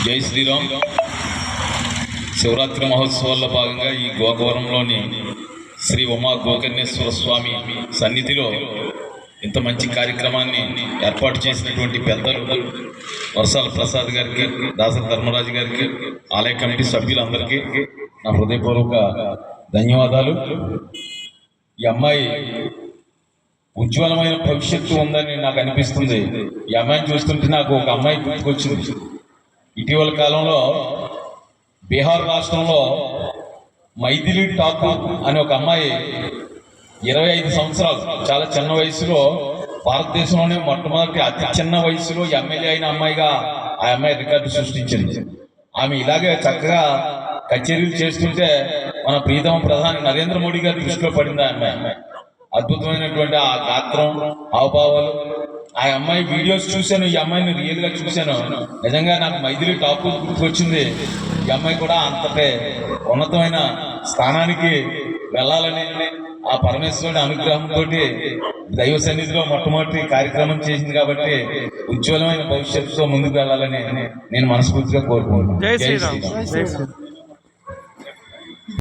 జై శ్రీరామ్. శివరాత్రి మహోత్సవాల్లో భాగంగా ఈ గోకవరంలోని శ్రీ ఉమా గోకర్ణేశ్వర స్వామి సన్నిధిలో ఇంత మంచి కార్యక్రమాన్ని ఏర్పాటు చేసినటువంటి పెద్దలు వర్షాల ప్రసాద్ గారికి, దాసరి ధర్మరాజు గారికి, ఆలయ కమిటీ సభ్యులందరికీ నా హృదయపూర్వక ధన్యవాదాలు. ఈ అమ్మాయి ఉజ్వలమైన భవిష్యత్తు ఉందని నాకు అనిపిస్తుంది. ఈ అమ్మాయిని చూస్తుంటే నాకు ఒక అమ్మాయి గుర్తుకొచ్చింది. ఇటీవల కాలంలో బీహార్ రాష్ట్రంలో మైథిలి ఠాకూర్ అనే ఒక అమ్మాయి 25 సంవత్సరాలు, చాలా చిన్న వయసులో, భారతదేశంలోనే మొట్టమొదటి అతి చిన్న వయసులో ఎమ్మెల్యే అయిన అమ్మాయిగా ఆ అమ్మాయి రికార్డు సృష్టించింది. ఆమె ఇలాగే చక్కగా కచేరీలు చేస్తుంటే మన ప్రీతమ ప్రధాని నరేంద్ర మోడీ గారి దృష్టిలో పడింది ఆ అమ్మాయి. అద్భుతమైనటువంటి ఆ గాత్రం, హావభావాలు. ఆ అమ్మాయి వీడియోస్ చూశాను, ఈ అమ్మాయిని రియల్ గా చూశాను. నిజంగా నాకు మైథిలి ఠాకూర్ గుర్తుకొచ్చింది. ఈ అమ్మాయి కూడా అంతటే ఉన్నతమైన స్థానానికి వెళ్ళాలని, ఆ పరమేశ్వరుడి అనుగ్రహంతో దైవ సన్నిధిలో మొట్టమొదటి కార్యక్రమం చేసింది కాబట్టి ఉజ్వలమైన భవిష్యత్తుతో ముందుకు వెళ్ళాలని నేను మనస్ఫూర్తిగా కోరుకుంటున్నాను. జై శ్రీరామ్.